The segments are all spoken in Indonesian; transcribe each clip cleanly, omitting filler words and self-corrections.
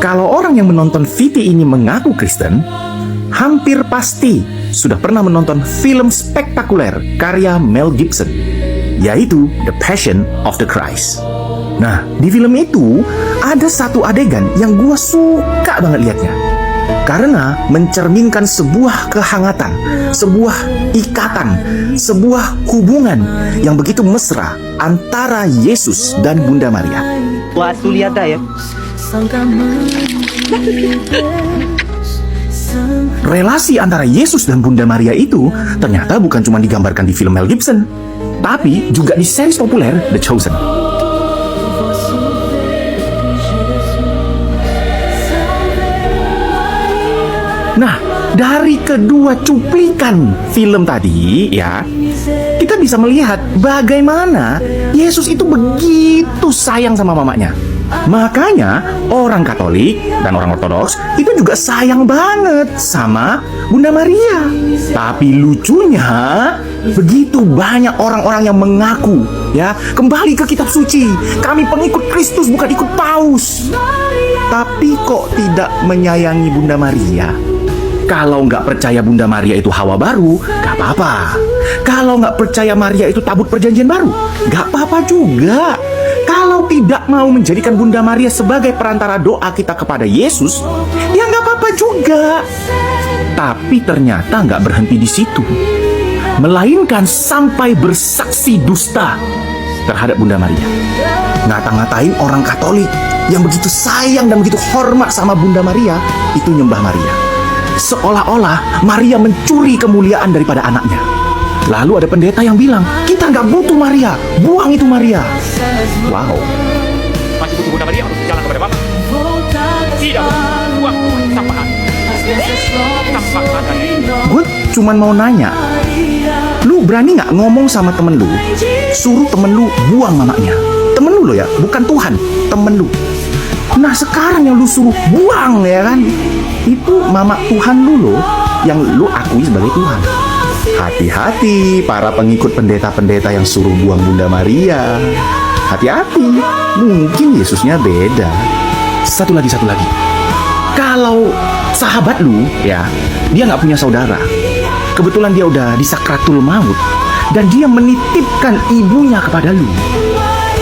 Kalau orang yang menonton video ini mengaku Kristen, hampir pasti sudah pernah menonton film spektakuler karya Mel Gibson, yaitu The Passion of the Christ. Nah, di film itu ada satu adegan yang gue suka banget liatnya, karena mencerminkan sebuah kehangatan, sebuah ikatan, sebuah hubungan yang begitu mesra antara Yesus dan Bunda Maria. Waktu lihat ya. Relasi antara Yesus dan Bunda Maria itu ternyata bukan cuma digambarkan di film Mel Gibson, tapi juga di series populer The Chosen. Nah, dari kedua cuplikan film tadi ya, kita bisa melihat bagaimana Yesus itu begitu sayang sama mamanya. Makanya orang Katolik dan orang Ortodoks itu juga sayang banget sama Bunda Maria. Tapi lucunya, begitu banyak orang-orang yang mengaku ya, kembali ke kitab suci, kami pengikut Kristus bukan ikut Paus, tapi kok tidak menyayangi Bunda Maria. Kalau nggak percaya Bunda Maria itu Hawa baru, nggak apa-apa. Kalau nggak percaya Maria itu tabut perjanjian baru, nggak apa-apa juga. Kalau tidak mau menjadikan Bunda Maria sebagai perantara doa kita kepada Yesus, ya nggak apa-apa juga. Tapi ternyata nggak berhenti di situ, melainkan sampai bersaksi dusta terhadap Bunda Maria. Ngata-ngatain orang Katolik yang begitu sayang dan begitu hormat sama Bunda Maria, itu nyembah Maria. Seolah-olah Maria mencuri kemuliaan daripada anaknya. Lalu ada pendeta yang bilang, kita nggak butuh Maria, buang itu Maria. Wow. Masih butuh Bunda Maria untuk berjalan kepada Bapa? Tidak, buang sampaian. Gue cuman mau nanya, lu berani nggak ngomong sama temen lu, suruh temen lu buang mamanya? Temen lu loh ya, bukan Tuhan, temen lu. Nah sekarang yang lu suruh buang ya kan, itu mama Tuhan lu loh, yang lu akui sebagai Tuhan. Hati-hati para pengikut pendeta-pendeta yang suruh buang Bunda Maria. Hati-hati, mungkin Yesusnya beda. Satu lagi. Kalau sahabat lu ya, dia nggak punya saudara, kebetulan dia udah di sakratul maut, dan dia menitipkan ibunya kepada lu.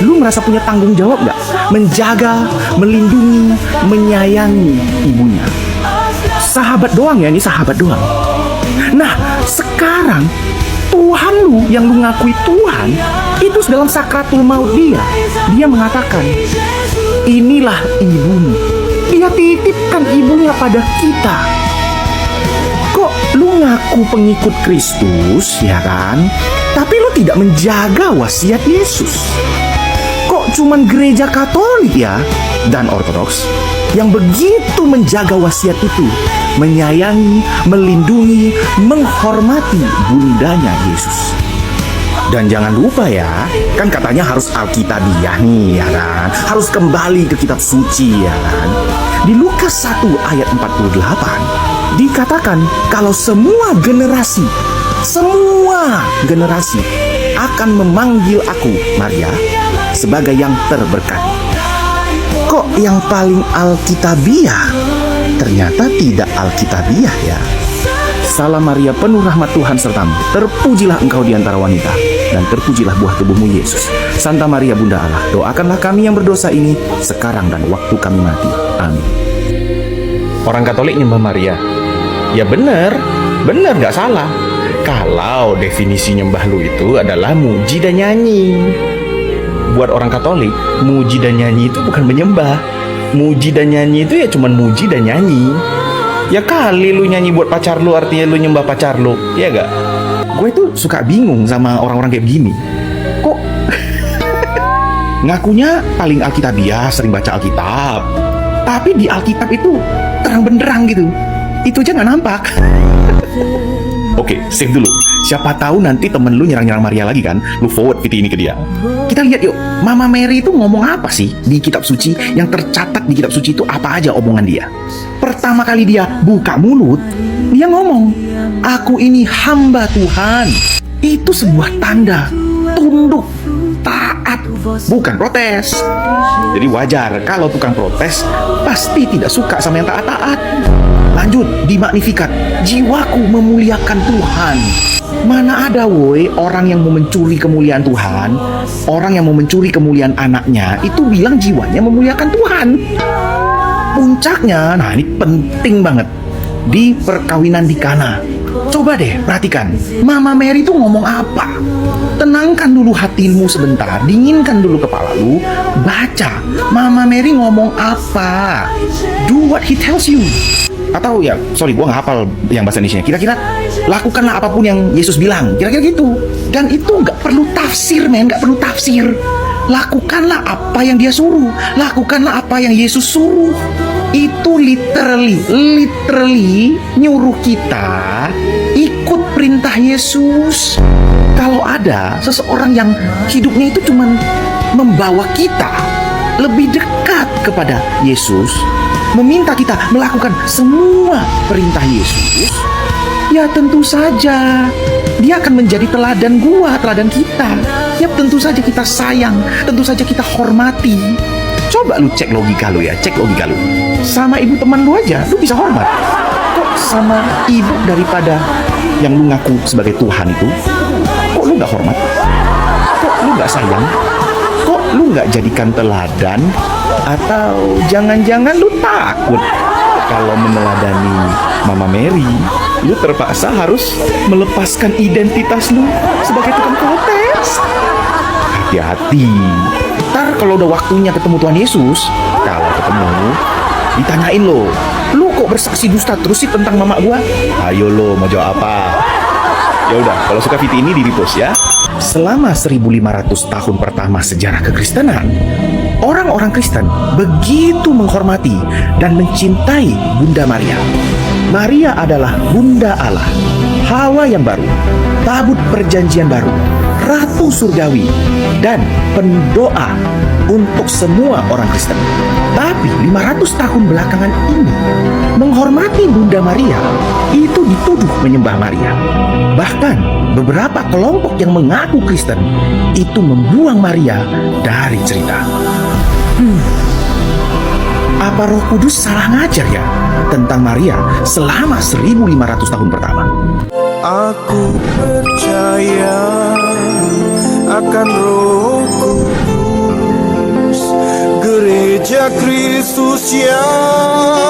Lu merasa punya tanggung jawab nggak? Menjaga, melindungi, menyayangi ibunya. Sahabat doang ya, ini sahabat doang. Nah, sekarang Tuhan lu yang lu ngakui Tuhan, itu dalam sakratul maut dia mengatakan, inilah ibumu. Dia titipkan ibunya pada kita. Kok lu ngaku pengikut Kristus, ya kan? Tapi lu tidak menjaga wasiat Yesus. Kok cuman gereja Katolik ya dan Ortodoks yang begitu menjaga wasiat itu, menyayangi, melindungi, menghormati bundanya Yesus. Dan jangan lupa ya, kan katanya harus Alkitabiah nih ya kan, harus kembali ke kitab suci ya kan. Di Lukas 1 ayat 48 dikatakan kalau semua generasi akan memanggil aku, Maria, sebagai yang terberkati. Kok yang paling Alkitabiah ternyata tidak Alkitabiah ya. Salam Maria, penuh rahmat Tuhan sertamu, terpujilah engkau di antara wanita, dan terpujilah buah tubuhmu Yesus. Santa Maria Bunda Allah, doakanlah kami yang berdosa ini sekarang dan waktu kami mati. Amin. Orang Katolik nyembah Maria, ya bener gak salah. Kalau definisi nyembah lu itu adalah muji dan nyanyi. Buat orang Katolik, muji dan nyanyi itu bukan menyembah. Muji dan nyanyi itu ya cuman muji dan nyanyi. Ya kali lu nyanyi buat pacar lu artinya lu nyembah pacar lu, ya gak? Gue tuh suka bingung sama orang-orang kayak begini. Kok ngakunya paling Alkitabiah, sering baca Alkitab, tapi di Alkitab itu terang benderang gitu. Itu aja gak nampak. Oke, save dulu. Siapa tahu nanti temen lu nyerang-nyerang Maria lagi kan, lu forward video ini ke dia. Kita lihat yuk, Mama Mary itu ngomong apa sih di kitab suci? Yang tercatat di kitab suci itu apa aja omongan dia? Pertama kali dia buka mulut, dia ngomong, aku ini hamba Tuhan. Itu sebuah tanda tunduk, taat, bukan protes. Jadi wajar kalau tukang protes pasti tidak suka sama yang taat-taat. Lanjut, di Magnificat, jiwaku memuliakan Tuhan. Mana ada woi orang yang mau mencuri kemuliaan Tuhan, orang yang mau mencuri kemuliaan anaknya, itu bilang jiwanya memuliakan Tuhan. Puncaknya, nah ini penting banget, di perkawinan di Kana. Coba deh perhatikan, Mama Mary itu ngomong apa? Tenangkan dulu hatimu sebentar, dinginkan dulu kepala lu, baca Mama Mary ngomong apa. Do what he tells you. Atau ya, sorry, gua nggak hafal yang bahasa Indonesia. Kira-kira lakukanlah apapun yang Yesus bilang. Kira-kira gitu. Dan itu nggak perlu tafsir, men, nggak perlu tafsir. Lakukanlah apa yang dia suruh. Lakukanlah apa yang Yesus suruh. Itu literally nyuruh kita ikut perintah Yesus. Kalau ada seseorang yang hidupnya itu cuman membawa kita lebih dekat kepada Yesus, meminta kita melakukan semua perintah Yesus, ya tentu saja dia akan menjadi teladan teladan kita. Ya tentu saja kita sayang, tentu saja kita hormati. Coba lu cek logika lu ya, cek logika lu. Sama ibu teman lu aja, lu bisa hormat. Kok sama ibu daripada yang lu ngaku sebagai Tuhan itu, kok lu gak hormat? Kok lu gak sayang? Kok lu gak jadikan teladan? Atau jangan-jangan lu takut kalau meneladani Mama Mary, lu terpaksa harus melepaskan identitas lu sebagai tukang protes. Hati-hati. Ntar kalau udah waktunya ketemu Tuhan Yesus, kalau ketemu, ditanyain lo, lu kok bersaksi dusta terus sih tentang mama gua? Ayo lo, mau jawab apa? Ya udah, kalau suka video ini di-repost ya. Selama 1500 tahun pertama sejarah kekristenan, orang-orang Kristen begitu menghormati dan mencintai Bunda Maria. Maria adalah Bunda Allah, Hawa yang baru, tabut perjanjian baru, Ratu Surgawi, dan pendoa untuk semua orang Kristen. Tapi 500 tahun belakangan ini, menghormati Bunda Maria itu dituduh menyembah Maria. Bahkan beberapa kelompok yang mengaku Kristen itu membuang Maria dari cerita. Apa Roh Kudus salah ngajar ya tentang Maria selama 1500 tahun pertama? Aku percaya akan Roh Kudus, Gereja Kristus yang